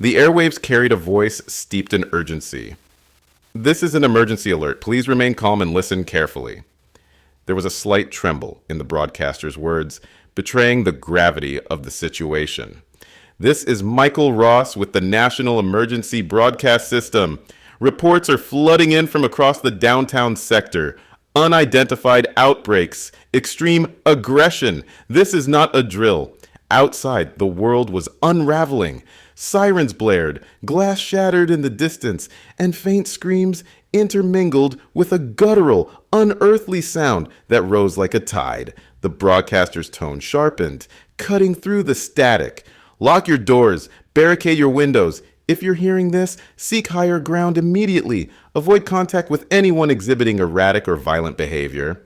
The airwaves carried a voice steeped in urgency. "This is an emergency alert. Please remain calm and listen carefully." There was a slight tremble in the broadcaster's words, betraying the gravity of the situation. "This is Michael Ross with the National Emergency Broadcast System. Reports are flooding in from across the downtown sector. Unidentified outbreaks. Extreme aggression. This is not a drill. Outside, the world was unraveling. Sirens blared, glass shattered in the distance, and faint screams intermingled with a guttural, unearthly sound that rose like a tide. The broadcaster's tone sharpened, cutting through the static. Lock your doors, barricade your windows. If you're hearing this, seek higher ground immediately. Avoid contact with anyone exhibiting erratic or violent behavior."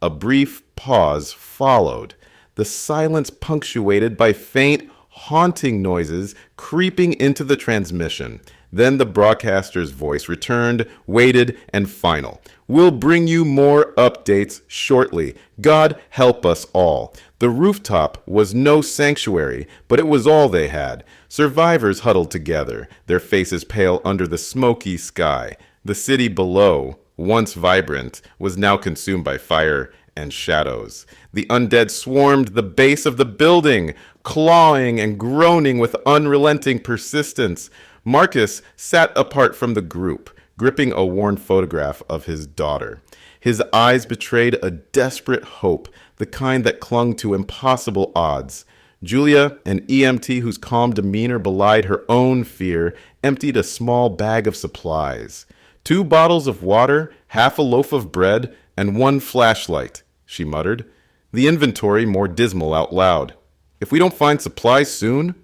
A brief pause followed, the silence punctuated by faint, haunting noises creeping into the transmission. Then the broadcaster's voice returned, weighted, and final. "We'll bring you more updates shortly. God help us all." The rooftop was no sanctuary, but it was all they had. Survivors huddled together, their faces pale under the smoky sky. The city below, once vibrant, was now consumed by fire and shadows. The undead swarmed the base of the building, clawing and groaning with unrelenting persistence. Marcus sat apart from the group, gripping a worn photograph of his daughter. His eyes betrayed a desperate hope, the kind that clung to impossible odds. Julia, an EMT whose calm demeanor belied her own fear, emptied a small bag of supplies. 2 bottles of water, half a loaf of bread, and 1 flashlight, she muttered, the inventory more dismal out loud. "If we don't find supplies soon?"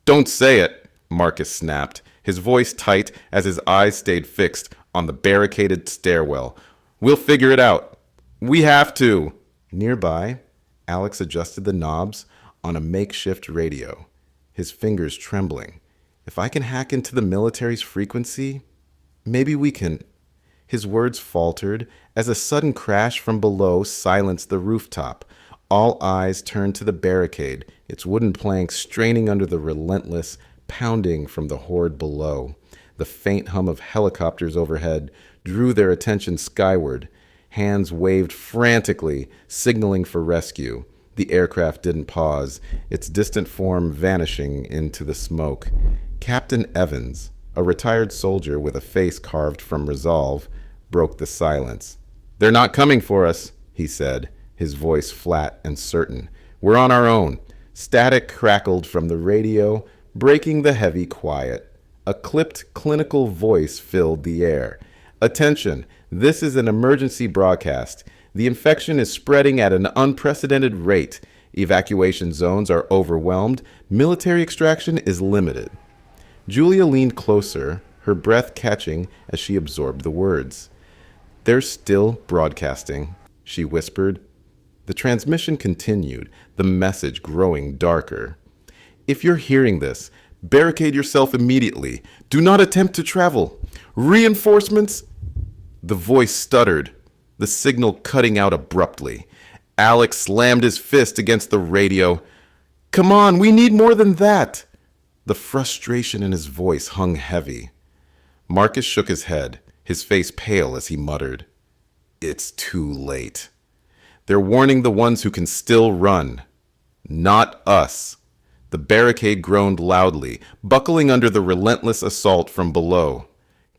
"Don't say it," Marcus snapped, his voice tight as his eyes stayed fixed on the barricaded stairwell. "We'll figure it out. We have to." Nearby, Alex adjusted the knobs on a makeshift radio, his fingers trembling. "If I can hack into the military's frequency, maybe we can." His words faltered as a sudden crash from below silenced the rooftop. All eyes turned to the barricade, its wooden planks straining under the relentless pounding from the horde below. The faint hum of helicopters overhead drew their attention skyward. Hands waved frantically, signaling for rescue. The aircraft didn't pause, its distant form vanishing into the smoke. Captain Evans, a retired soldier with a face carved from resolve, broke the silence. "They're not coming for us," he said, his voice flat and certain. "We're on our own." Static crackled from the radio, breaking the heavy quiet. A clipped clinical voice filled the air. "Attention, this is an emergency broadcast. The infection is spreading at an unprecedented rate. Evacuation zones are overwhelmed. Military extraction is limited." Julia leaned closer, her breath catching as she absorbed the words. "They're still broadcasting," she whispered. The transmission continued, the message growing darker. "If you're hearing this, barricade yourself immediately. Do not attempt to travel. Reinforcements?" The voice stuttered, the signal cutting out abruptly. Alex slammed his fist against the radio. "Come on, we need more than that." The frustration in his voice hung heavy. Marcus shook his head, his face pale as he muttered, "It's too late. They're warning the ones who can still run. Not us." The barricade groaned loudly, buckling under the relentless assault from below.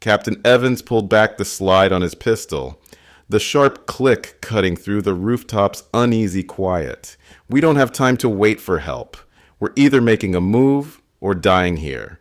Captain Evans pulled back the slide on his pistol, the sharp click cutting through the rooftop's uneasy quiet. "We don't have time to wait for help. We're either making a move or dying here."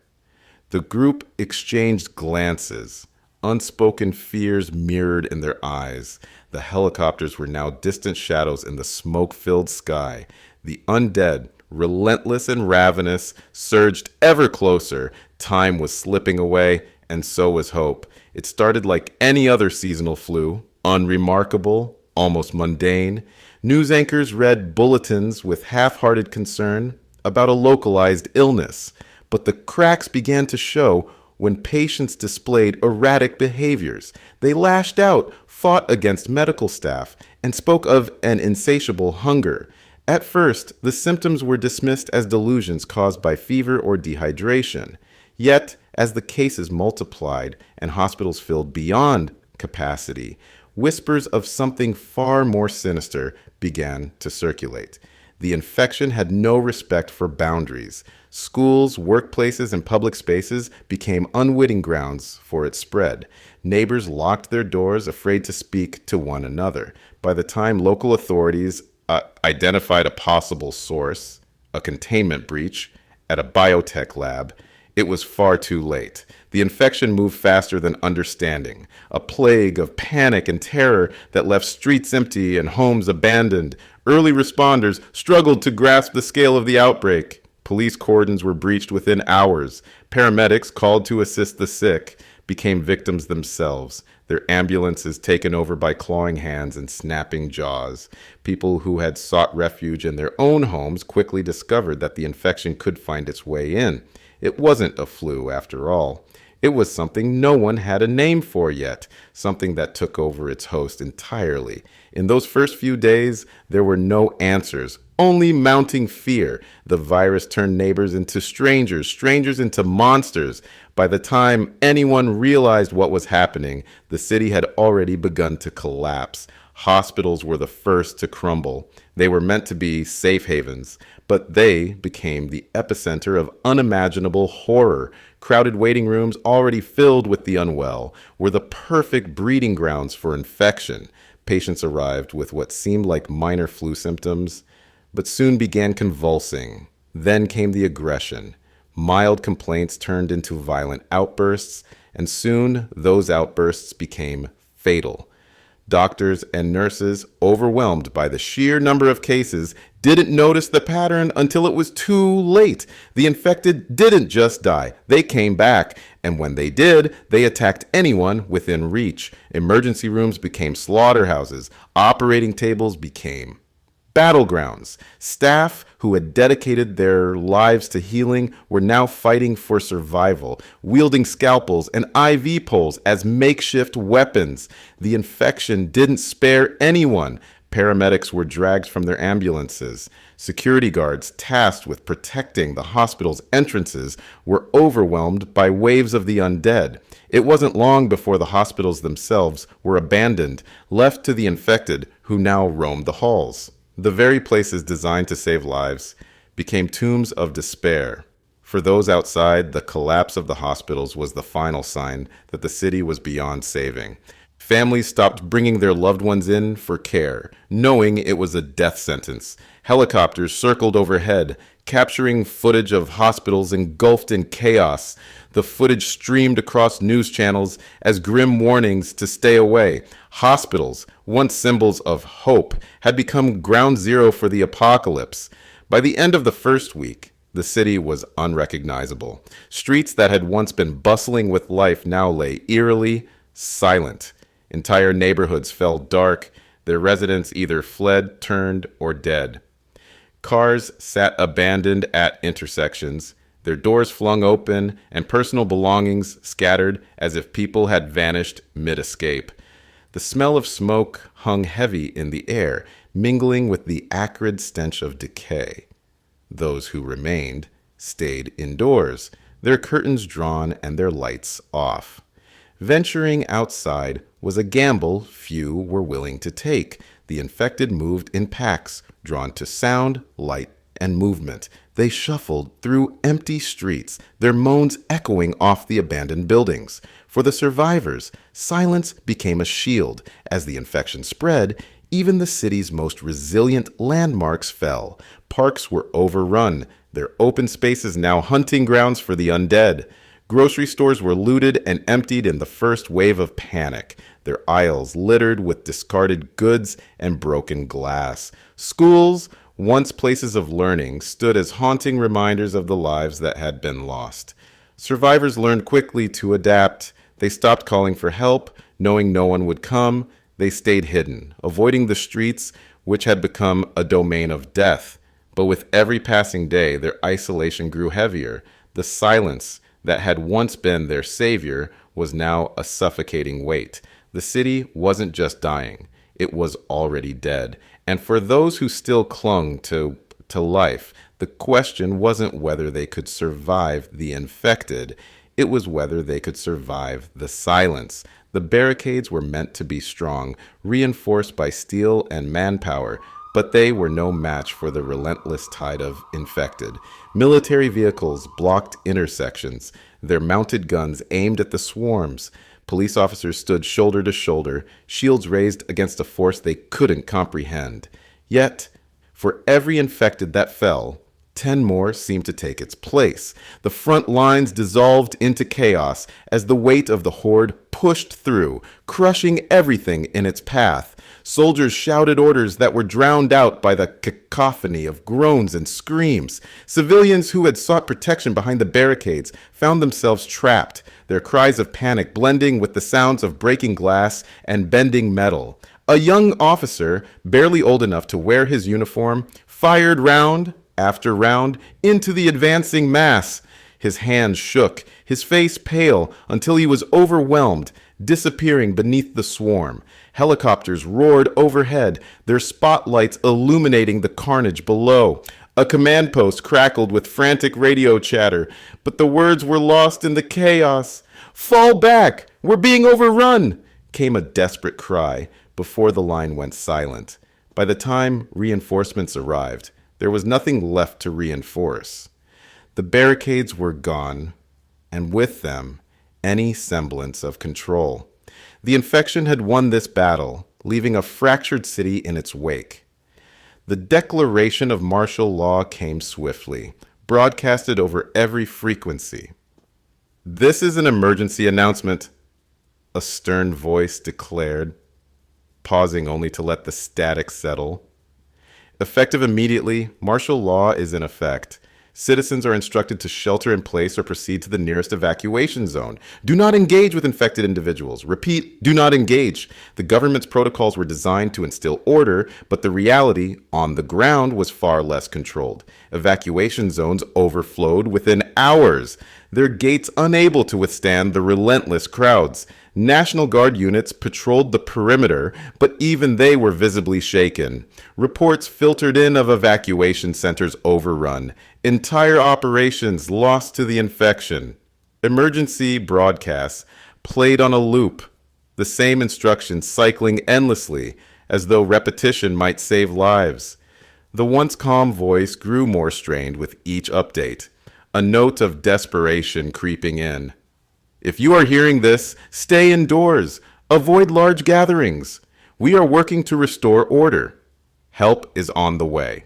The group exchanged glances, unspoken fears mirrored in their eyes. The helicopters were now distant shadows in the smoke-filled sky. The undead, relentless and ravenous, surged ever closer. Time was slipping away, and so was hope. It started like any other seasonal flu, unremarkable, almost mundane. News anchors read bulletins with half-hearted concern about a localized illness, but the cracks began to show when patients displayed erratic behaviors. They lashed out, fought against medical staff, and spoke of an insatiable hunger. At first, the symptoms were dismissed as delusions caused by fever or dehydration. Yet, as the cases multiplied and hospitals filled beyond capacity, whispers of something far more sinister began to circulate. The infection had no respect for boundaries. Schools, workplaces, and public spaces became unwitting grounds for its spread. Neighbors locked their doors, afraid to speak to one another. By the time local authorities identified a possible source, a containment breach, at a biotech lab, it was far too late. The infection moved faster than understanding, a plague of panic and terror that left streets empty and homes abandoned. Early responders struggled to grasp the scale of the outbreak. Police cordons were breached within hours. Paramedics, called to assist the sick, became victims themselves, their ambulances taken over by clawing hands and snapping jaws. People who had sought refuge in their own homes quickly discovered that the infection could find its way in. It wasn't a flu, after all. It was something no one had a name for yet, something that took over its host entirely. In those first few days, there were no answers, only mounting fear. The virus turned neighbors into strangers, strangers into monsters. By the time anyone realized what was happening, the city had already begun to collapse. Hospitals were the first to crumble. They were meant to be safe havens, but they became the epicenter of unimaginable horror. Crowded waiting rooms, already filled with the unwell, were the perfect breeding grounds for infection. Patients arrived with what seemed like minor flu symptoms, but soon began convulsing. Then came the aggression. Mild complaints turned into violent outbursts, and soon those outbursts became fatal. Doctors and nurses, overwhelmed by the sheer number of cases, didn't notice the pattern until it was too late. The infected didn't just die, they came back. And when they did, they attacked anyone within reach. Emergency rooms became slaughterhouses. Operating tables became battlegrounds. Staff who had dedicated their lives to healing were now fighting for survival, wielding scalpels and IV poles as makeshift weapons. The infection didn't spare anyone. Paramedics were dragged from their ambulances. Security guards tasked with protecting the hospital's entrances were overwhelmed by waves of the undead. It wasn't long before the hospitals themselves were abandoned, left to the infected who now roamed the halls. The very places designed to save lives became tombs of despair. For those outside, the collapse of the hospitals was the final sign that the city was beyond saving. Families stopped bringing their loved ones in for care, knowing it was a death sentence. Helicopters circled overhead, capturing footage of hospitals engulfed in chaos. The footage streamed across news channels as grim warnings to stay away. Hospitals, once symbols of hope, had become ground zero for the apocalypse. By the end of the first week, the city was unrecognizable. Streets that had once been bustling with life now lay eerily silent. Entire neighborhoods fell dark, their residents either fled, turned, or dead. Cars sat abandoned at intersections, their doors flung open, and personal belongings scattered as if people had vanished mid-escape. The smell of smoke hung heavy in the air, mingling with the acrid stench of decay. Those who remained stayed indoors, their curtains drawn and their lights off. Venturing outside was a gamble few were willing to take. The infected moved in packs, drawn to sound, light, and movement. They shuffled through empty streets, their moans echoing off the abandoned buildings. For the survivors, silence became a shield. As the infection spread, even the city's most resilient landmarks fell. Parks were overrun, their open spaces now hunting grounds for the undead. Grocery stores were looted and emptied in the first wave of panic, their aisles littered with discarded goods and broken glass. Schools, once places of learning, stood as haunting reminders of the lives that had been lost. Survivors learned quickly to adapt. They stopped calling for help, knowing no one would come. They stayed hidden, avoiding the streets, which had become a domain of death. But with every passing day, their isolation grew heavier. The silence that had once been their savior was now a suffocating weight. The city wasn't just dying. it was already dead. And for those who still clung to life, the question wasn't whether they could survive the infected, it was whether they could survive the silence. The barricades were meant to be strong, reinforced by steel and manpower, but they were no match for the relentless tide of infected. Military vehicles blocked intersections, their mounted guns aimed at the swarms. Police officers stood shoulder to shoulder, shields raised against a force they couldn't comprehend. Yet, for every infected that fell, 10 more seemed to take its place. The front lines dissolved into chaos as the weight of the horde pushed through, crushing everything in its path. Soldiers shouted orders that were drowned out by the cacophony of groans and screams. Civilians who had sought protection behind the barricades found themselves trapped, their cries of panic blending with the sounds of breaking glass and bending metal. A young officer, barely old enough to wear his uniform, fired round after round into the advancing mass. His hands shook, his face pale, until he was overwhelmed, disappearing beneath the swarm. Helicopters roared overhead, their spotlights illuminating the carnage below. A command post crackled with frantic radio chatter, but the words were lost in the chaos. "Fall back! We're being overrun!" came a desperate cry before the line went silent. By the time reinforcements arrived, there was nothing left to reinforce. The barricades were gone, and with them, any semblance of control. The infection had won this battle, leaving a fractured city in its wake. The declaration of martial law came swiftly, broadcasted over every frequency. "This is an emergency announcement," a stern voice declared, pausing only to let the static settle. "Effective immediately, martial law is in effect. Citizens are instructed to shelter in place or proceed to the nearest evacuation zone. Do not engage with infected individuals. Repeat, do not engage." The government's protocols were designed to instill order, but the reality on the ground was far less controlled. Evacuation zones overflowed within hours, their gates unable to withstand the relentless crowds. National Guard units patrolled the perimeter, but even they were visibly shaken. Reports filtered in of evacuation centers overrun, entire operations lost to the infection. Emergency broadcasts played on a loop, the same instructions cycling endlessly, as though repetition might save lives. The once calm voice grew more strained with each update, a note of desperation creeping in. "If you are hearing this, stay indoors. Avoid large gatherings. We are working to restore order. Help is on the way."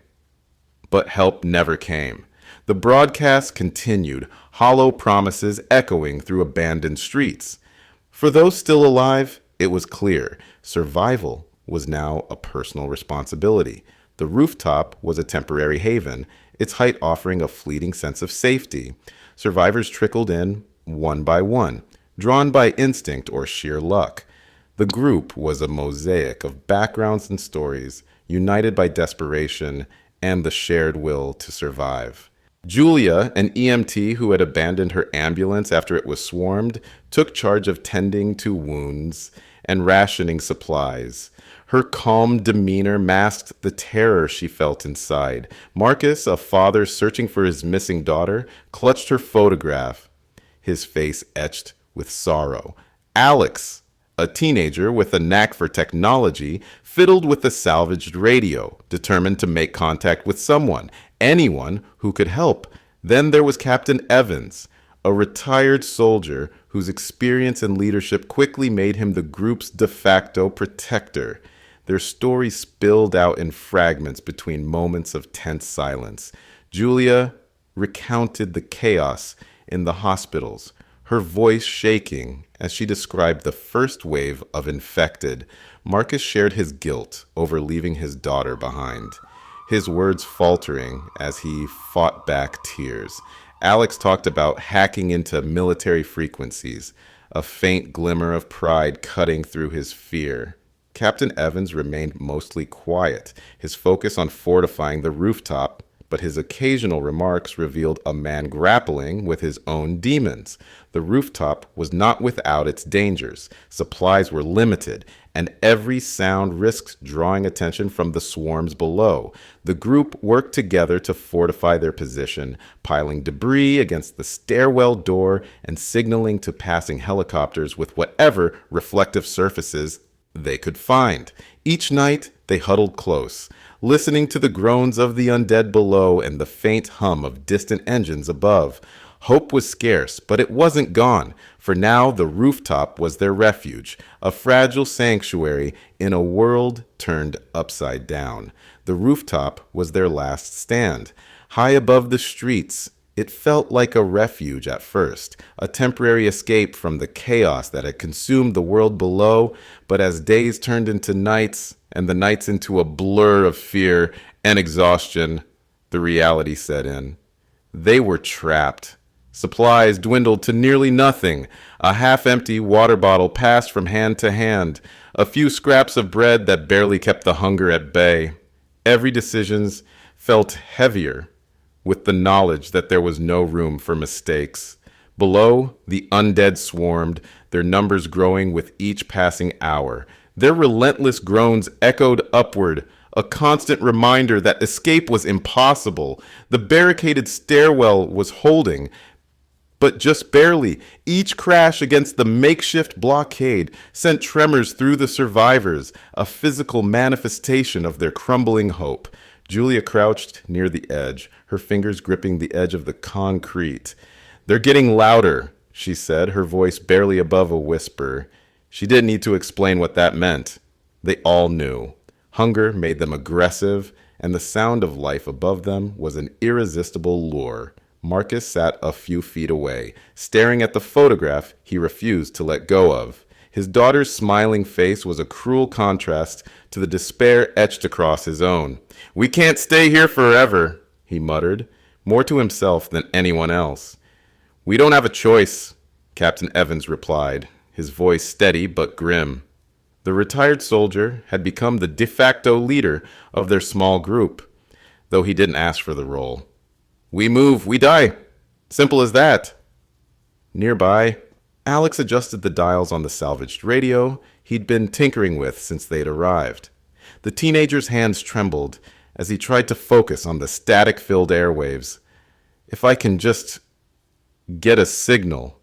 But help never came. The broadcast continued, hollow promises echoing through abandoned streets. For those still alive, it was clear survival was now a personal responsibility. The rooftop was a temporary haven, its height offering a fleeting sense of safety. Survivors trickled in one by one, drawn by instinct or sheer luck. The group was a mosaic of backgrounds and stories, united by desperation and the shared will to survive. Julia, an EMT who had abandoned her ambulance after it was swarmed, took charge of tending to wounds and rationing supplies. Her calm demeanor masked the terror she felt inside. Marcus, a father searching for his missing daughter, clutched her photograph, his face etched with sorrow. Alex, a teenager with a knack for technology, fiddled with the salvaged radio, determined to make contact with someone, anyone who could help. Then there was Captain Evans, a retired soldier whose experience and leadership quickly made him the group's de facto protector. Their story spilled out in fragments between moments of tense silence. Julia recounted the chaos in the hospitals, her voice shaking as she described the first wave of infected. Marcus shared his guilt over leaving his daughter behind, his words faltering as he fought back tears. Alex talked about hacking into military frequencies, a faint glimmer of pride cutting through his fear. Captain Evans remained mostly quiet, his focus on fortifying the rooftop but his occasional remarks revealed a man grappling with his own demons. The rooftop was not without its dangers. Supplies were limited, and every sound risked drawing attention from the swarms below. The group worked together to fortify their position, piling debris against the stairwell door and signaling to passing helicopters with whatever reflective surfaces they could find. Each night, they huddled close, listening to the groans of the undead below and the faint hum of distant engines above. Hope was scarce, but it wasn't gone, for now the rooftop was their refuge, a fragile sanctuary in a world turned upside down. The rooftop was their last stand. High above the streets, it felt like a refuge at first, a temporary escape from the chaos that had consumed the world below, but as days turned into nights, and the nights into a blur of fear and exhaustion, the reality set in. They were trapped. Supplies dwindled to nearly nothing. A half-empty water bottle passed from hand to hand. A few scraps of bread that barely kept the hunger at bay. Every decision felt heavier with the knowledge that there was no room for mistakes. Below, the undead swarmed, their numbers growing with each passing hour. Their relentless groans echoed upward, a constant reminder that escape was impossible. The barricaded stairwell was holding, but just barely. Each crash against the makeshift blockade sent tremors through the survivors, a physical manifestation of their crumbling hope. Julia crouched near the edge, her fingers gripping the edge of the concrete. "They're getting louder," she said, her voice barely above a whisper. She didn't need to explain what that meant. They all knew. Hunger made them aggressive, and the sound of life above them was an irresistible lure. Marcus sat a few feet away, staring at the photograph he refused to let go of. His daughter's smiling face was a cruel contrast to the despair etched across his own. "We can't stay here forever," he muttered, more to himself than anyone else. "We don't have a choice," Captain Evans replied, his voice steady but grim. The retired soldier had become the de facto leader of their small group, though he didn't ask for the role. "We move, we die. Simple as that." Nearby, Alex adjusted the dials on the salvaged radio he'd been tinkering with since they'd arrived. The teenager's hands trembled as he tried to focus on the static-filled airwaves. "If I can just get a signal,"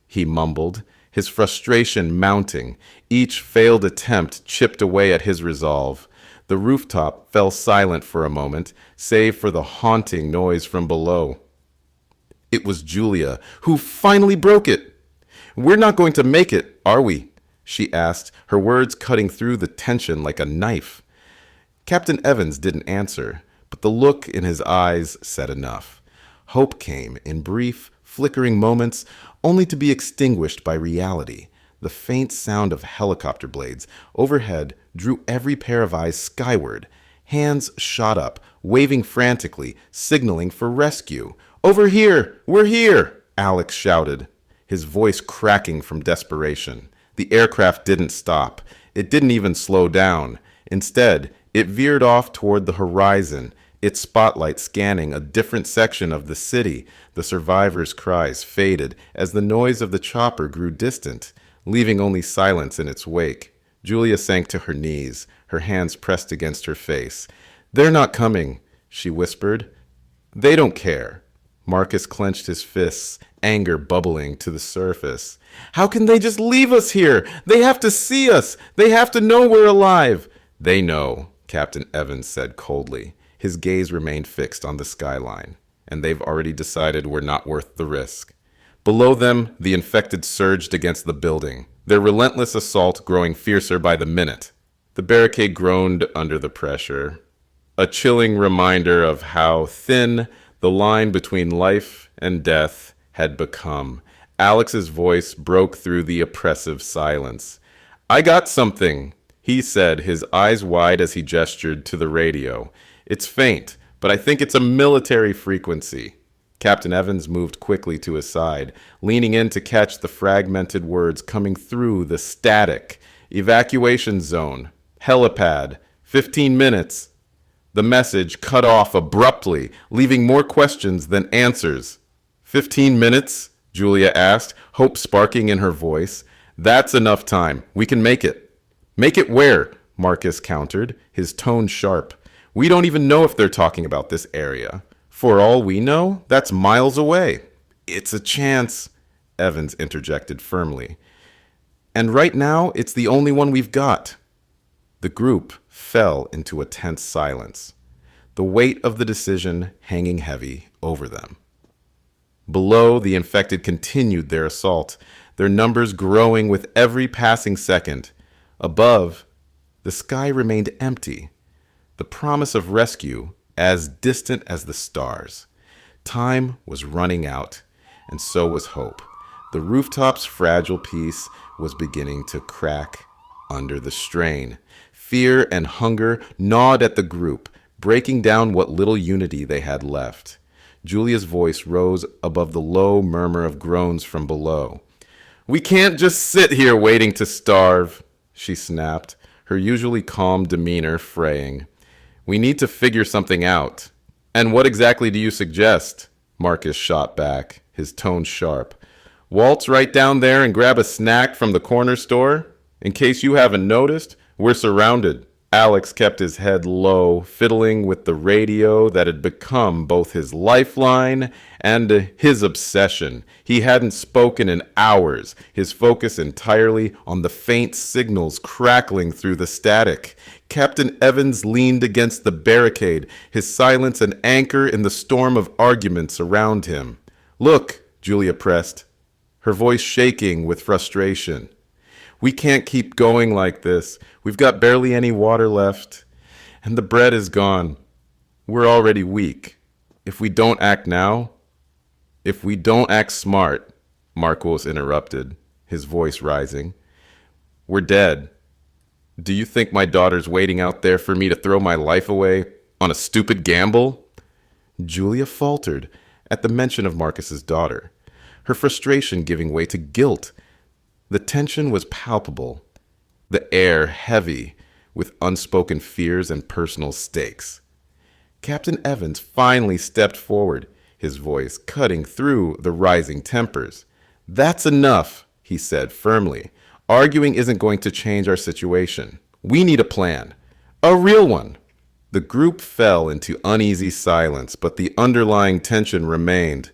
he mumbled, his frustration mounting. Each failed attempt chipped away at his resolve. The rooftop fell silent for a moment, save for the haunting noise from below. It was Julia, who finally broke it. "We're not going to make it, are we?" she asked, her words cutting through the tension like a knife. Captain Evans didn't answer, but the look in his eyes said enough. Hope came in brief, flickering moments, only to be extinguished by reality. The faint sound of helicopter blades overhead drew every pair of eyes skyward. Hands shot up, waving frantically, signaling for rescue. "Over here! We're here!" Alex shouted, his voice cracking from desperation. The aircraft didn't stop. It didn't even slow down. Instead, it veered off toward the horizon, its spotlight scanning a different section of the city. The survivors' cries faded as the noise of the chopper grew distant, leaving only silence in its wake. Julia sank to her knees, her hands pressed against her face. "They're not coming," she whispered. "They don't care." Marcus clenched his fists, anger bubbling to the surface. "How can they just leave us here? They have to see us. They have to know we're alive." "They know," Captain Evans said coldly. His gaze remained fixed on the skyline. "And they've already decided we're not worth the risk." Below them, the infected surged against the building, their relentless assault growing fiercer by the minute. The barricade groaned under the pressure, a chilling reminder of how thin the line between life and death had become. Alex's voice broke through the oppressive silence. "I got something," he said, his eyes wide as he gestured to the radio. "It's faint, but I think it's a military frequency." Captain Evans moved quickly to his side, leaning in to catch the fragmented words coming through the static. "Evacuation zone. Helipad. 15 minutes." The message cut off abruptly, leaving more questions than answers. 15 minutes? Julia asked, hope sparking in her voice. That's enough time. We can make it. Make it where? Marcus countered, his tone sharp. We don't even know if they're talking about this area. For all we know, that's miles away. It's a chance, Evans interjected firmly. And right now, it's the only one we've got. The group fell into a tense silence, the weight of the decision hanging heavy over them. Below, the infected continued their assault, their numbers growing with every passing second. Above, the sky remained empty, the promise of rescue as distant as the stars. Time was running out, and so was hope. The rooftop's fragile piece was beginning to crack under the strain. Fear and hunger gnawed at the group, breaking down what little unity they had left. Julia's voice rose above the low murmur of groans from below. We can't just sit here waiting to starve, she snapped, her usually calm demeanor fraying. We need to figure something out. And what exactly do you suggest? Marcus shot back, his tone sharp. Waltz right down there and grab a snack from the corner store? In case you haven't noticed, we're surrounded. Alex kept his head low, fiddling with the radio that had become both his lifeline and his obsession. He hadn't spoken in hours, his focus entirely on the faint signals crackling through the static. Captain Evans leaned against the barricade, his silence an anchor in the storm of arguments around him. Look, Julia pressed, her voice shaking with frustration. We can't keep going like this. We've got barely any water left, and the bread is gone. We're already weak. If we don't act now, if we don't act smart, Marcos interrupted, his voice rising, we're dead. Do you think my daughter's waiting out there for me to throw my life away on a stupid gamble? Julia faltered at the mention of Marcus's daughter, her frustration giving way to guilt. The tension was palpable, the air heavy with unspoken fears and personal stakes. Captain Evans finally stepped forward, his voice cutting through the rising tempers. That's enough, he said firmly. Arguing isn't going to change our situation. We need a plan, a real one. The group fell into uneasy silence, but the underlying tension remained.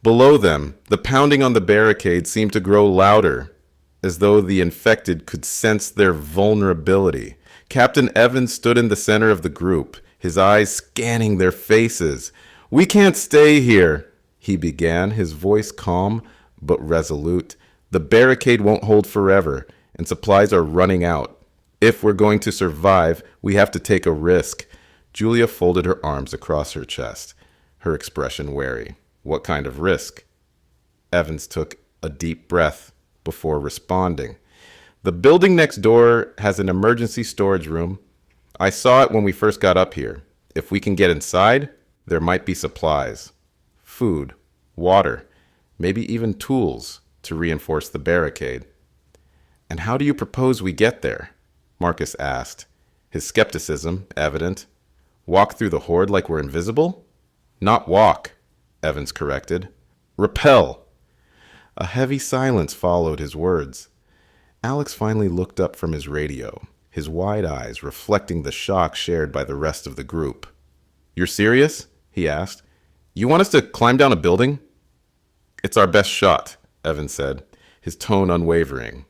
Below them, the pounding on the barricade seemed to grow louder, as though the infected could sense their vulnerability. Captain Evans stood in the center of the group, his eyes scanning their faces. We can't stay here, he began, his voice calm but resolute. The barricade won't hold forever, and supplies are running out. If we're going to survive, we have to take a risk. Julia folded her arms across her chest, her expression wary. What kind of risk? Evans took a deep breath before responding. The building next door has an emergency storage room. I saw it when we first got up here. If we can get inside, there might be supplies, food, water, maybe even tools to reinforce the barricade. And how do you propose we get there? Marcus asked, his skepticism evident. Walk through the horde like we're invisible? Not walk, Evans corrected. Repel. A heavy silence followed his words. Alex finally looked up from his radio, his wide eyes reflecting the shock shared by the rest of the group. You're serious? He asked. You want us to climb down a building? It's our best shot, Evans said, his tone unwavering.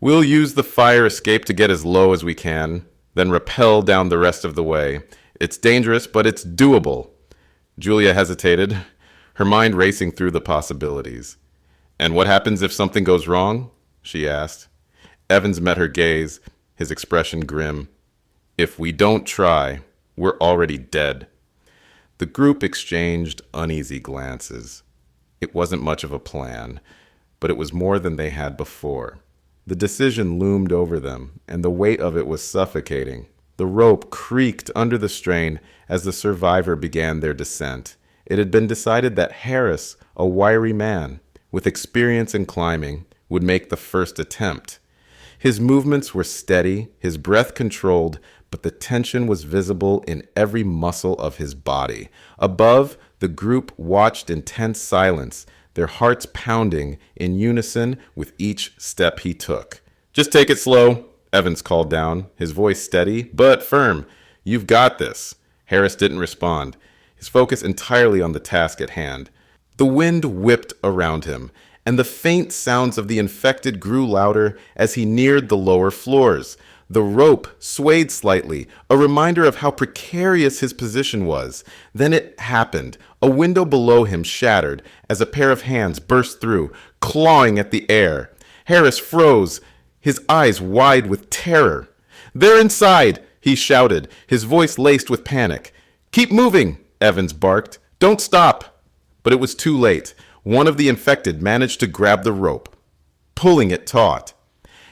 We'll use the fire escape to get as low as we can, then rappel down the rest of the way. It's dangerous, but it's doable. Julia hesitated, her mind racing through the possibilities. And what happens if something goes wrong? She asked. Evans met her gaze, his expression grim. If we don't try, we're already dead. The group exchanged uneasy glances. It wasn't much of a plan, but it was more than they had before. The decision loomed over them, and the weight of it was suffocating. The rope creaked under the strain as the survivor began their descent. It had been decided that Harris, a wiry man with experience in climbing, would make the first attempt. His movements were steady, his breath controlled, but the tension was visible in every muscle of his body. Above, the group watched in tense silence, their hearts pounding in unison with each step he took. "Just take it slow," Evans called down, his voice steady but firm. "You've got this." Harris didn't respond, his focus entirely on the task at hand. The wind whipped around him, and the faint sounds of the infected grew louder as he neared the lower floors. The rope swayed slightly, a reminder of how precarious his position was. Then it happened. A window below him shattered as a pair of hands burst through, clawing at the air. Harris froze, his eyes wide with terror. "They're inside!" he shouted, his voice laced with panic. "Keep moving!" Evans barked. "Don't stop!" But it was too late. One of the infected managed to grab the rope, pulling it taut.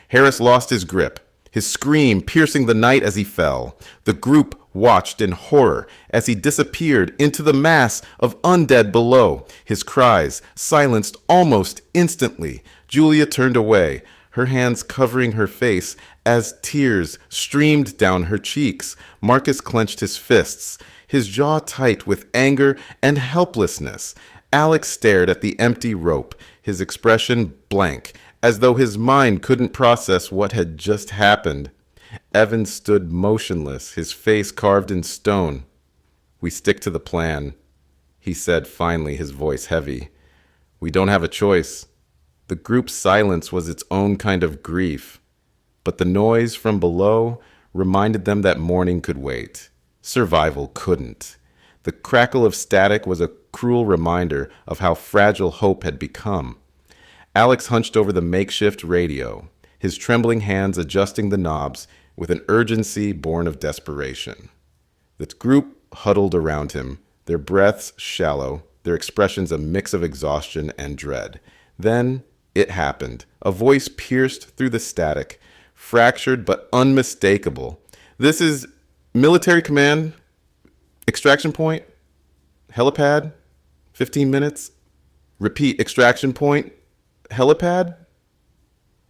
Harris lost his grip, his scream piercing the night as he fell. The group watched in horror as he disappeared into the mass of undead below, his cries silenced almost instantly. Julia turned away, her hands covering her face as tears streamed down her cheeks. Marcus clenched his fists, his jaw tight with anger and helplessness. Alex stared at the empty rope, his expression blank, as though his mind couldn't process what had just happened. Evans stood motionless, his face carved in stone. "We stick to the plan," he said finally, his voice heavy. "We don't have a choice." The group's silence was its own kind of grief, but the noise from below reminded them that morning could wait. Survival couldn't. The crackle of static was a cruel reminder of how fragile hope had become. Alex hunched over the makeshift radio, his trembling hands adjusting the knobs with an urgency born of desperation. The group huddled around him, their breaths shallow, their expressions a mix of exhaustion and dread. Then it happened. A voice pierced through the static, fractured but unmistakable. "This is military command. Extraction point. Helipad. 15 minutes. Repeat, extraction point. Helipad."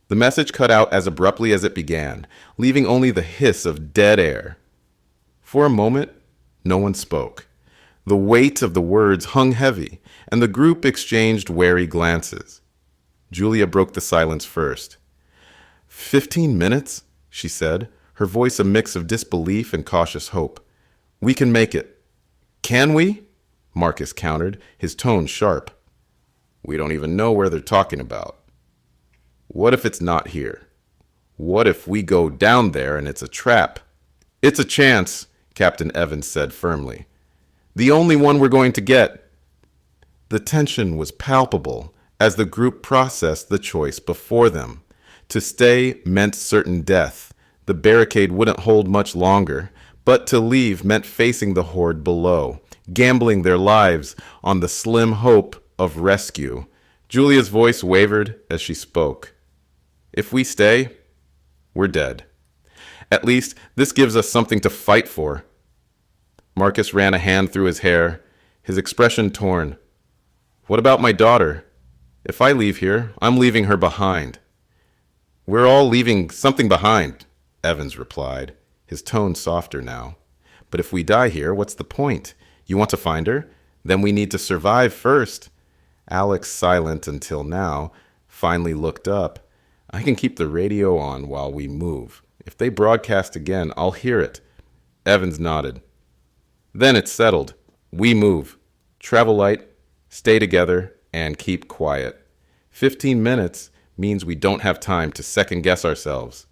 The message cut out as abruptly as it began, leaving only the hiss of dead air. For a moment, no one spoke. The weight of the words hung heavy, and the group exchanged wary glances. Julia broke the silence first. 15 minutes, she said, her voice a mix of disbelief and cautious hope. "We can make it." "Can we?" Marcus countered, his tone sharp. "We don't even know where they're talking about. What if it's not here? What if we go down there and it's a trap?" "It's a chance," Captain Evans said firmly. "The only one we're going to get." The tension was palpable as the group processed the choice before them. To stay meant certain death. The barricade wouldn't hold much longer, but to leave meant facing the horde below, gambling their lives on the slim hope of rescue. Julia's voice wavered as she spoke. "If we stay, we're dead. At least this gives us something to fight for." Marcus ran a hand through his hair, his expression torn. "What about my daughter? If I leave here, I'm leaving her behind." "We're all leaving something behind," Evans replied, his tone softer now. "But if we die here, what's the point? You want to find her? Then we need to survive first." Alex, silent until now, finally looked up. "I can keep the radio on while we move. If they broadcast again, I'll hear it." Evans nodded. "Then it's settled. We move. Travel light, stay together, and keep quiet. 15 minutes means we don't have time to second-guess ourselves."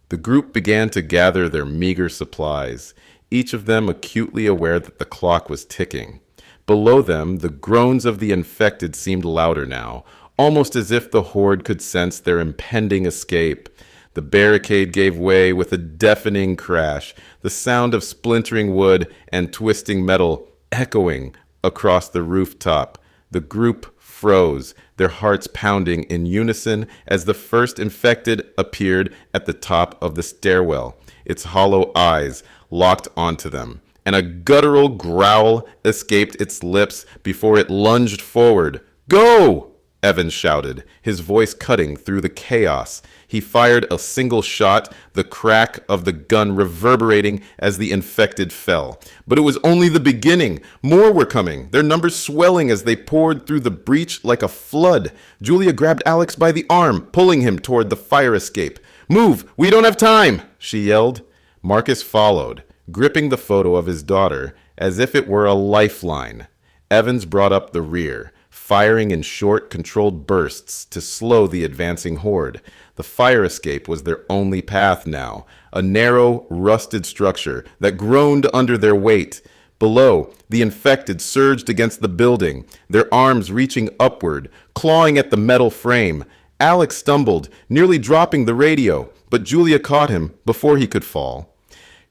The group began to gather their meager supplies, each of them acutely aware that the clock was ticking. Below them, the groans of the infected seemed louder now, almost as if the horde could sense their impending escape. The barricade gave way with a deafening crash, the sound of splintering wood and twisting metal echoing across the rooftop. The group froze, their hearts pounding in unison as the first infected appeared at the top of the stairwell, its hollow eyes locked onto them, and a guttural growl escaped its lips before it lunged forward. "Go!" Evans shouted, his voice cutting through the chaos. He fired a single shot, the crack of the gun reverberating as the infected fell. But it was only the beginning. More were coming, their numbers swelling as they poured through the breach like a flood. Julia grabbed Alex by the arm, pulling him toward the fire escape. "Move! We don't have time!" she yelled. Marcus followed, gripping the photo of his daughter as if it were a lifeline. Evans brought up the rear, firing in short, controlled bursts to slow the advancing horde. The fire escape was their only path now, a narrow, rusted structure that groaned under their weight. Below, the infected surged against the building, their arms reaching upward, clawing at the metal frame. Alex stumbled, nearly dropping the radio, but Julia caught him before he could fall.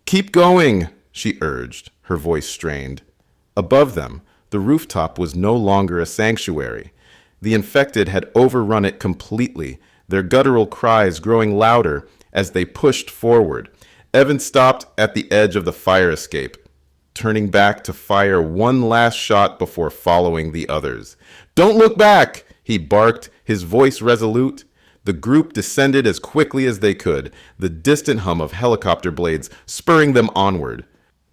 "Keep going," she urged, her voice strained. Above them, the rooftop was no longer a sanctuary. The infected had overrun it completely, their guttural cries growing louder as they pushed forward. Evan stopped at the edge of the fire escape, turning back to fire one last shot before following the others. "Don't look back!" he barked, his voice resolute. The group descended as quickly as they could, the distant hum of helicopter blades spurring them onward.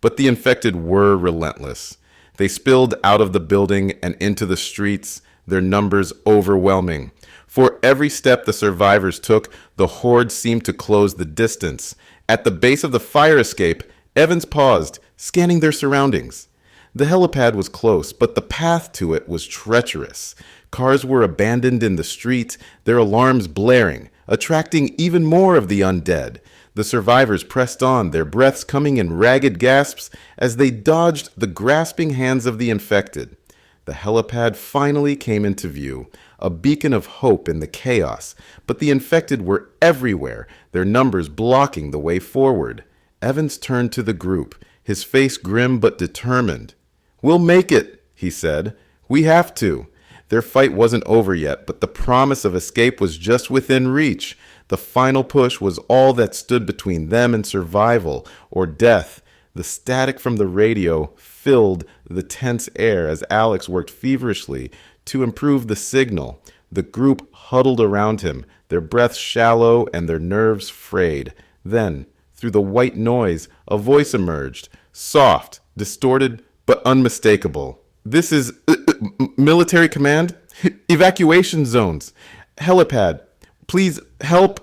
But the infected were relentless. They spilled out of the building and into the streets, their numbers overwhelming. For every step the survivors took, the horde seemed to close the distance. At the base of the fire escape, Evans paused, scanning their surroundings. The helipad was close, but the path to it was treacherous. Cars were abandoned in the street, their alarms blaring, attracting even more of the undead. The survivors pressed on, their breaths coming in ragged gasps as they dodged the grasping hands of the infected. The helipad finally came into view, a beacon of hope in the chaos, but the infected were everywhere, their numbers blocking the way forward. Evans turned to the group, his face grim but determined. "We'll make it," he said. "We have to." Their fight wasn't over yet, but the promise of escape was just within reach. The final push was all that stood between them and survival or death. The static from the radio filled the tense air as Alex worked feverishly to improve the signal. The group huddled around him, their breaths shallow and their nerves frayed. Then, through the white noise, a voice emerged, soft, distorted, but unmistakable. "This is military command? Evacuation zones. Helipad. Please help."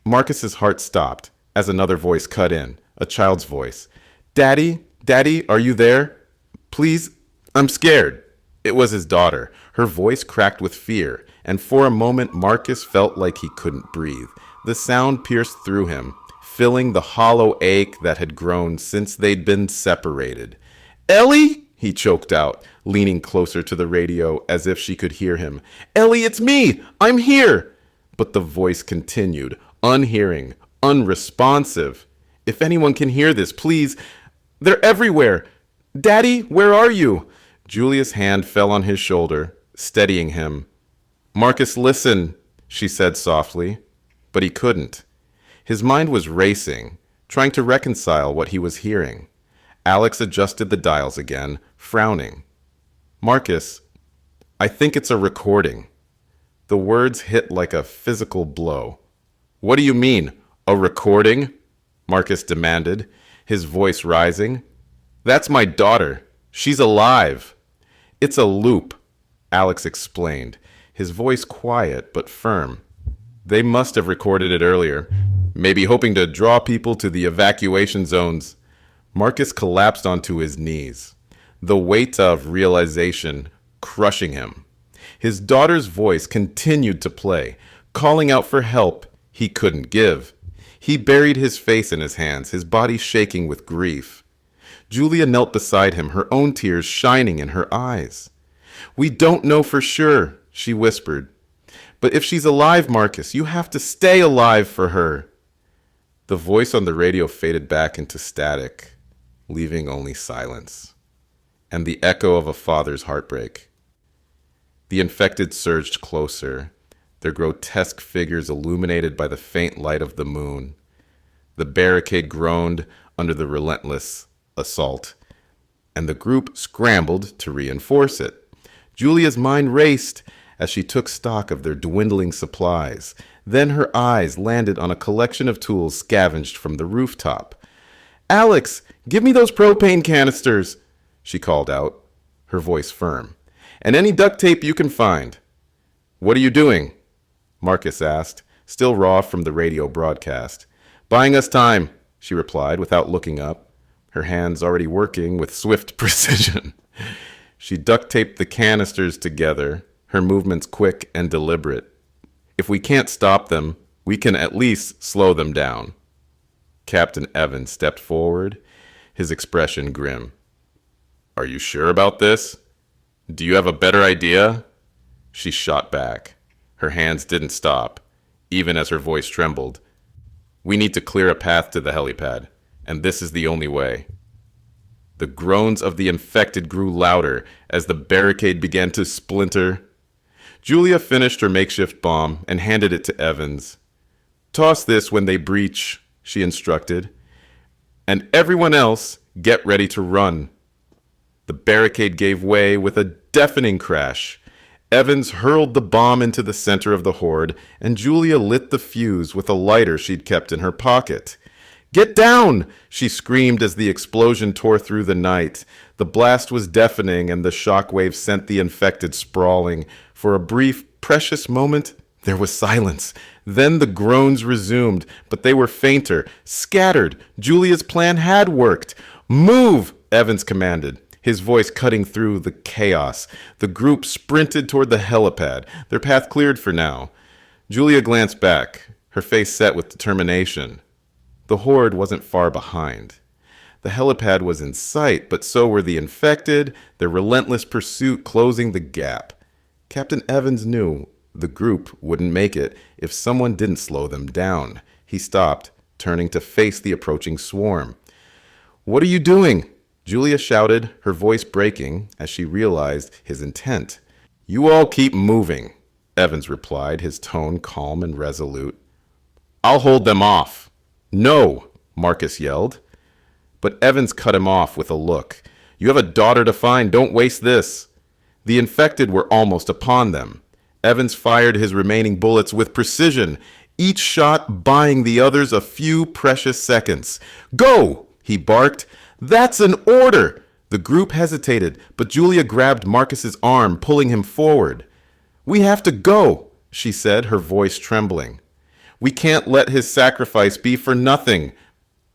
Marcus's heart stopped as another voice cut in, a child's voice. "Daddy, Daddy, are you there? Please, I'm scared." It was his daughter. Her voice cracked with fear, and for a moment Marcus felt like he couldn't breathe. The sound pierced through him, filling the hollow ache that had grown since they'd been separated. "Ellie?" he choked out, leaning closer to the radio as if she could hear him. "Ellie, it's me! I'm here!" But the voice continued, unhearing, unresponsive. "If anyone can hear this, please. They're everywhere. Daddy, where are you?" Julia's hand fell on his shoulder, steadying him. "Marcus, listen," she said softly, but he couldn't. His mind was racing, trying to reconcile what he was hearing. Alex adjusted the dials again, frowning. "Marcus, I think it's a recording." The words hit like a physical blow. "What do you mean, a recording?" Marcus demanded, his voice rising. "That's my daughter. She's alive." "It's a loop," Alex explained, his voice quiet but firm. "They must have recorded it earlier, maybe hoping to draw people to the evacuation zones." Marcus collapsed onto his knees, the weight of realization crushing him. His daughter's voice continued to play, calling out for help he couldn't give. He buried his face in his hands, his body shaking with grief. Julia knelt beside him, her own tears shining in her eyes. "We don't know for sure," she whispered. "But if she's alive, Marcus, you have to stay alive for her." The voice on the radio faded back into static, leaving only silence, and the echo of a father's heartbreak. The infected surged closer, their grotesque figures illuminated by the faint light of the moon. The barricade groaned under the relentless assault, and the group scrambled to reinforce it. Julia's mind raced. as she took stock of their dwindling supplies. Then her eyes landed on a collection of tools scavenged from the rooftop. "Alex, give me those propane canisters," she called out, her voice firm. "And any duct tape you can find." "What are you doing?" Marcus asked, still raw from the radio broadcast. "Buying us time," she replied without looking up, her hands already working with swift precision. She duct taped the canisters together, her movements quick and deliberate. "If we can't stop them, we can at least slow them down." Captain Evans stepped forward, his expression grim. "Are you sure about this? Do you have a better idea?" She shot back. Her hands didn't stop, even as her voice trembled. "We need to clear a path to the helipad, and this is the only way." The groans of the infected grew louder as the barricade began to splinter. Julia finished her makeshift bomb and handed it to Evans. "Toss this when they breach," she instructed. "And everyone else, get ready to run." The barricade gave way with a deafening crash. Evans hurled the bomb into the center of the horde, and Julia lit the fuse with a lighter she'd kept in her pocket. "Get down!" she screamed as the explosion tore through the night. The blast was deafening, and the shockwave sent the infected sprawling. For a brief, precious moment, there was silence. Then the groans resumed, but they were fainter, scattered. Julia's plan had worked. "Move!" Evans commanded, his voice cutting through the chaos. The group sprinted toward the helipad, their path cleared for now. Julia glanced back, her face set with determination. The horde wasn't far behind. The helipad was in sight, but so were the infected, their relentless pursuit closing the gap. Captain Evans knew the group wouldn't make it if someone didn't slow them down. He stopped, turning to face the approaching swarm. "What are you doing?" Julia shouted, her voice breaking as she realized his intent. "You all keep moving," Evans replied, his tone calm and resolute. "I'll hold them off." "No," Marcus yelled. But Evans cut him off with a look. "You have a daughter to find. Don't waste this." The infected were almost upon them. Evans fired his remaining bullets with precision, each shot buying the others a few precious seconds. "Go!" he barked. "That's an order!" The group hesitated, but Julia grabbed Marcus's arm, pulling him forward. "We have to go," she said, her voice trembling. "We can't let his sacrifice be for nothing."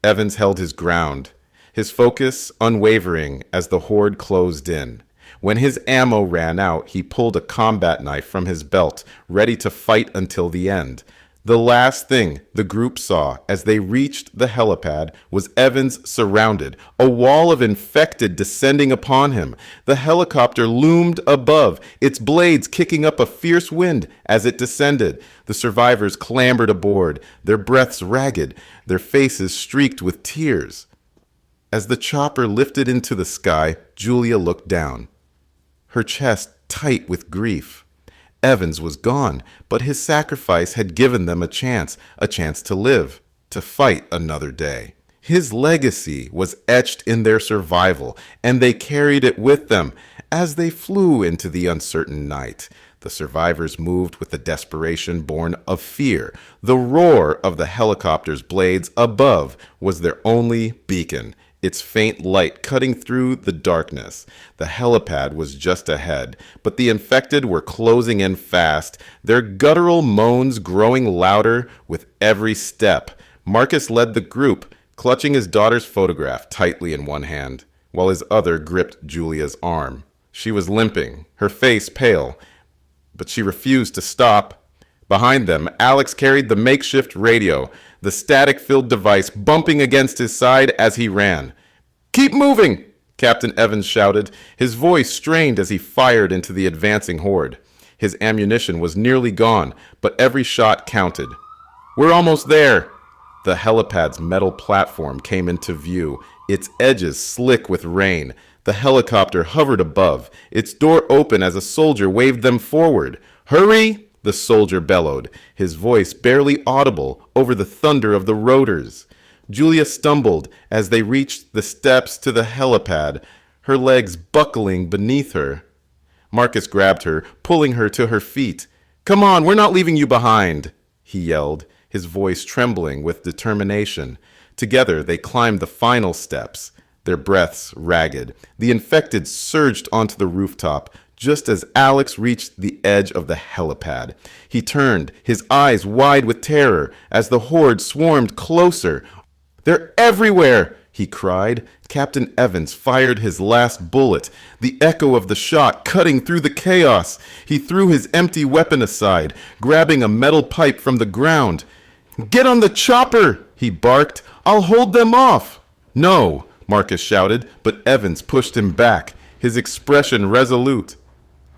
Evans held his ground, his focus unwavering as the horde closed in. When his ammo ran out, he pulled a combat knife from his belt, ready to fight until the end. The last thing the group saw as they reached the helipad was Evans surrounded, a wall of infected descending upon him. The helicopter loomed above, its blades kicking up a fierce wind as it descended. The survivors clambered aboard, their breaths ragged, their faces streaked with tears. As the chopper lifted into the sky, Julia looked down, her chest tight with grief. Evans was gone, but his sacrifice had given them a chance to live, to fight another day. His legacy was etched in their survival, and they carried it with them as they flew into the uncertain night. The survivors moved with the desperation born of fear. The roar of the helicopter's blades above was their only beacon, its faint light cutting through the darkness. The helipad was just ahead, but the infected were closing in fast, their guttural moans growing louder with every step. Marcus led the group, clutching his daughter's photograph tightly in one hand, while his other gripped Julia's arm. She was limping, her face pale, but she refused to stop. Behind them, Alex carried the makeshift radio, the static-filled device bumping against his side as he ran. "Keep moving!" Captain Evans shouted, his voice strained as he fired into the advancing horde. His ammunition was nearly gone, but every shot counted. "We're almost there!" The helipad's metal platform came into view, its edges slick with rain. The helicopter hovered above, its door open as a soldier waved them forward. "Hurry!" the soldier bellowed, his voice barely audible over the thunder of the rotors. Julia stumbled as they reached the steps to the helipad, her legs buckling beneath her. Marcus grabbed her, pulling her to her feet. "Come on, we're not leaving you behind," he yelled, his voice trembling with determination. Together, they climbed the final steps, their breaths ragged. The infected surged onto the rooftop, just as Alex reached the edge of the helipad. He turned, his eyes wide with terror, as the horde swarmed closer. "They're everywhere!" he cried. Captain Evans fired his last bullet, the echo of the shot cutting through the chaos. He threw his empty weapon aside, grabbing a metal pipe from the ground. "Get on the chopper!" he barked. "I'll hold them off!" "No!" Marcus shouted, but Evans pushed him back, his expression resolute.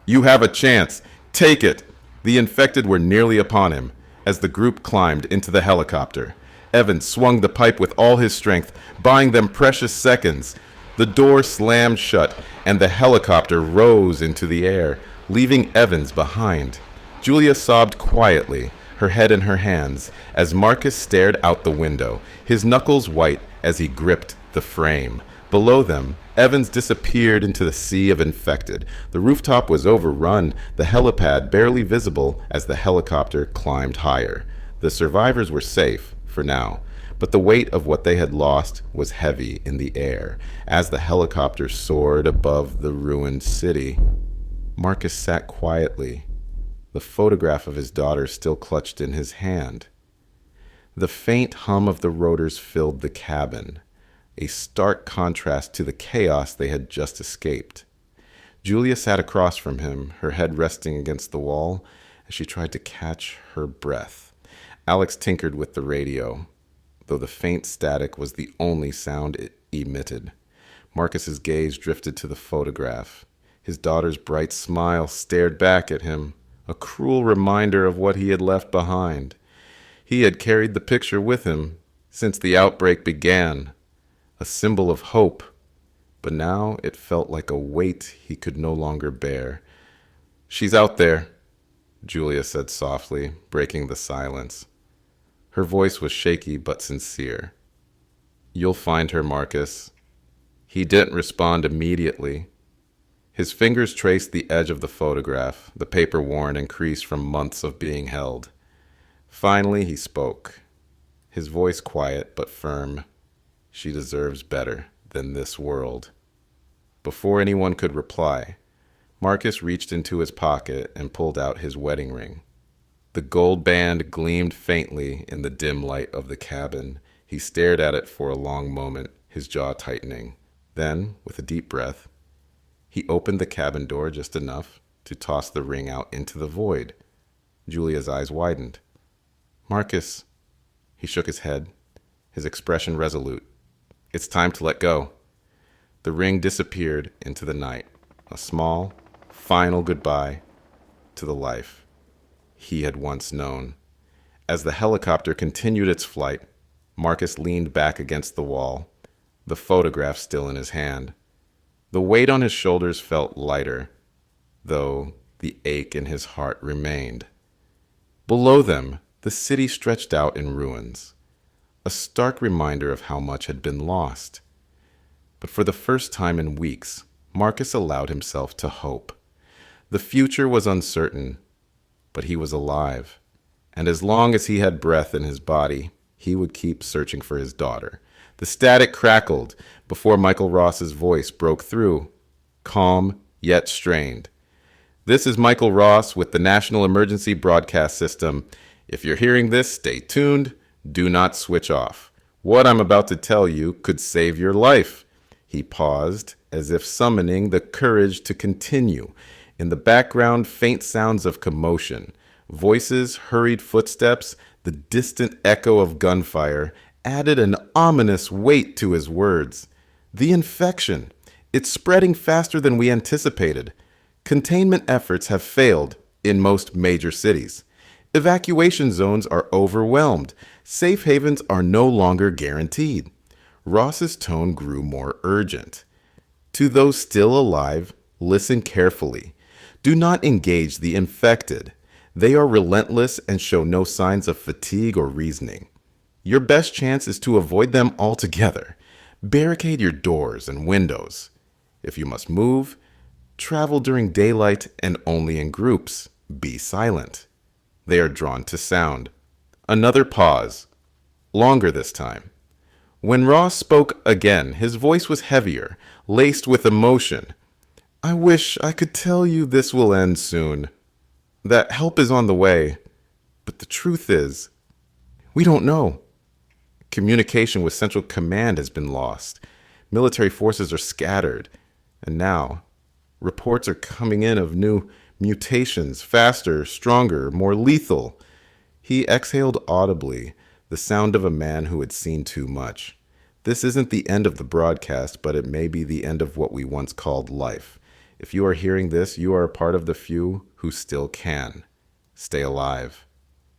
"You have a chance. Take it." The infected were nearly upon him as the group climbed into the helicopter. Evans swung the pipe with all his strength, buying them precious seconds. The door slammed shut, and the helicopter rose into the air, leaving Evans behind. Julia sobbed quietly, her head in her hands, as Marcus stared out the window, his knuckles white as he gripped the frame. Below them, Evans disappeared into the sea of infected. The rooftop was overrun, the helipad barely visible as the helicopter climbed higher. The survivors were safe, for now, but the weight of what they had lost was heavy in the air. As the helicopter soared above the ruined city, Marcus sat quietly, the photograph of his daughter still clutched in his hand. The faint hum of the rotors filled the cabin, a stark contrast to the chaos they had just escaped. Julia sat across from him, her head resting against the wall as she tried to catch her breath. Alex tinkered with the radio, though the faint static was the only sound it emitted. Marcus's gaze drifted to the photograph. His daughter's bright smile stared back at him, a cruel reminder of what he had left behind. He had carried the picture with him since the outbreak began, a symbol of hope, but now it felt like a weight he could no longer bear. "She's out there," Julia said softly, breaking the silence. Her voice was shaky but sincere. "You'll find her, Marcus." He didn't respond immediately. His fingers traced the edge of the photograph, the paper worn and creased from months of being held. Finally, he spoke, his voice quiet but firm. "She deserves better than this world." Before anyone could reply, Marcus reached into his pocket and pulled out his wedding ring. The gold band gleamed faintly in the dim light of the cabin. He stared at it for a long moment, his jaw tightening. Then, with a deep breath, he opened the cabin door just enough to toss the ring out into the void. Julia's eyes widened. "Marcus," he shook his head, his expression resolute. "It's time to let go." The ring disappeared into the night, a small, final goodbye to the life he had once known. As the helicopter continued its flight, Marcus leaned back against the wall, the photograph still in his hand. The weight on his shoulders felt lighter, though the ache in his heart remained. Below them, the city stretched out in ruins, a stark reminder of how much had been lost. But for the first time in weeks, Marcus allowed himself to hope. The future was uncertain, but he was alive, and as long as he had breath in his body, he would keep searching for his daughter. The static crackled before Michael Ross's voice broke through, calm yet strained. "This is Michael Ross with the National Emergency Broadcast System. If you're hearing this, stay tuned. Do not switch off. What I'm about to tell you could save your life." He paused, as if summoning the courage to continue. In the background, faint sounds of commotion, voices, hurried footsteps, the distant echo of gunfire added an ominous weight to his words. "The infection. It's spreading faster than we anticipated. Containment efforts have failed in most major cities. Evacuation zones are overwhelmed. Safe havens are no longer guaranteed." Ross's tone grew more urgent. "To those still alive, listen carefully. Do not engage the infected. They are relentless and show no signs of fatigue or reasoning. Your best chance is to avoid them altogether. Barricade your doors and windows. If you must move, Travel during daylight and only in groups. Be silent. They are drawn to sound. Another pause. Longer this time. When Ross spoke again, his voice was heavier, laced with emotion. I wish I could tell you this will end soon. That help is on the way. But the truth is, we don't know. Communication with Central Command has been lost. Military forces are scattered. And now, reports are coming in of new mutations, faster, stronger, more lethal. He exhaled audibly, the sound of a man who had seen too much. This isn't the end of the broadcast, but it may be the end of what we once called life. If you are hearing this, you are a part of the few who still can. Stay alive.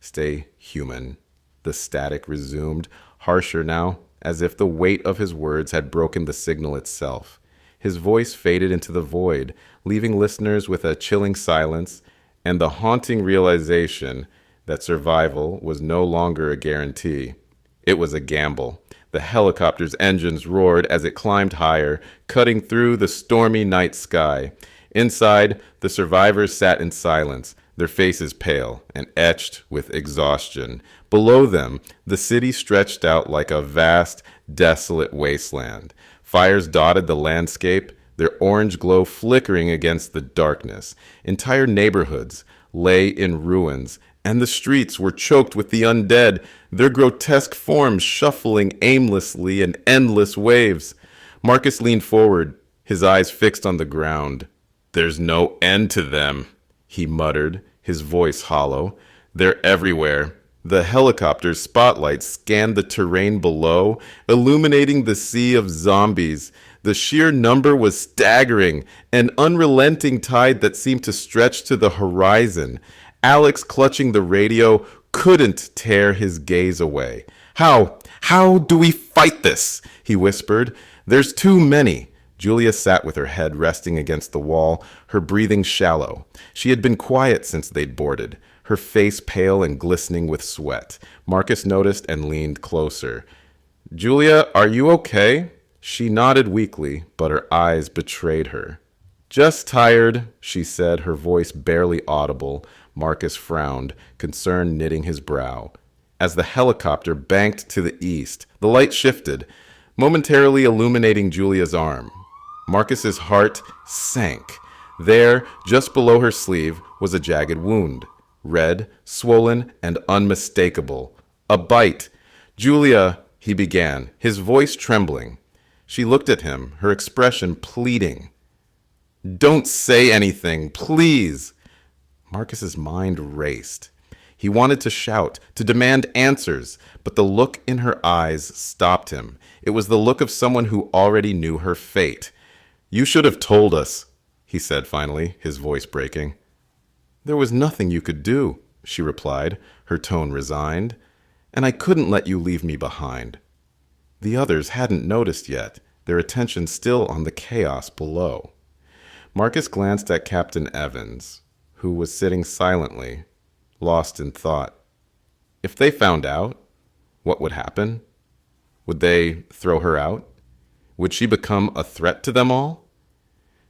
Stay human. The static resumed, harsher now, as if the weight of his words had broken the signal itself. His voice faded into the void, leaving listeners with a chilling silence and the haunting realization that survival was no longer a guarantee. It was a gamble. The helicopter's engines roared as it climbed higher, cutting through the stormy night sky. Inside, the survivors sat in silence, their faces pale and etched with exhaustion. Below them, the city stretched out like a vast, desolate wasteland. Fires dotted the landscape, their orange glow flickering against the darkness. Entire neighborhoods lay in ruins, and the streets were choked with the undead, their grotesque forms shuffling aimlessly in endless waves. Marcus leaned forward, his eyes fixed on the ground. There's no end to them, he muttered, his voice hollow. They're everywhere. The helicopter's spotlight scanned the terrain below, illuminating the sea of zombies. The sheer number was staggering, an unrelenting tide that seemed to stretch to the horizon. Alex, clutching the radio, couldn't tear his gaze away. How do we fight this? He whispered. There's too many. Julia sat with her head resting against the wall, her breathing shallow. She had been quiet since they'd boarded, her face pale and glistening with sweat. Marcus noticed and leaned closer. Julia, are you okay? She nodded weakly, but her eyes betrayed her. Just tired, she said, her voice barely audible. Marcus frowned, concern knitting his brow. As the helicopter banked to the east, the light shifted, momentarily illuminating Julia's arm. Marcus's heart sank. There, just below her sleeve, was a jagged wound. Red, swollen, and unmistakable. A bite. Julia, he began, his voice trembling. She looked at him, her expression pleading. Don't say anything, please. Marcus's mind raced. He wanted to shout, to demand answers, but the look in her eyes stopped him. It was the look of someone who already knew her fate. You should have told us, he said finally, his voice breaking. There was nothing you could do, she replied, her tone resigned, and I couldn't let you leave me behind. The others hadn't noticed yet, their attention still on the chaos below. Marcus glanced at Captain Evans, who was sitting silently, lost in thought. If they found out, what would happen? Would they throw her out? Would she become a threat to them all?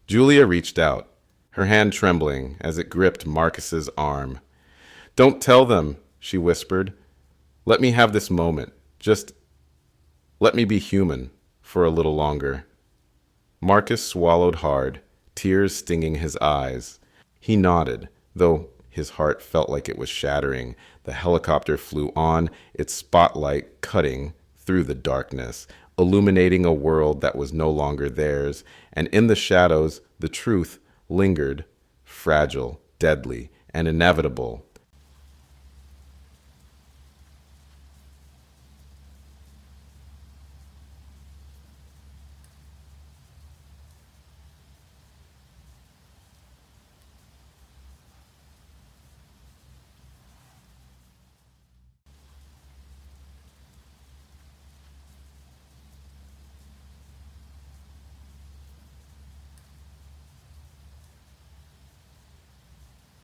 Julia reached out, her hand trembling as it gripped Marcus's arm. Don't tell them, she whispered. Let me have this moment. Just let me be human for a little longer. Marcus swallowed hard, tears stinging his eyes. He nodded, though his heart felt like it was shattering. The helicopter flew on, its spotlight cutting through the darkness, illuminating a world that was no longer theirs, and in the shadows, the truth lingered, fragile, deadly, and inevitable.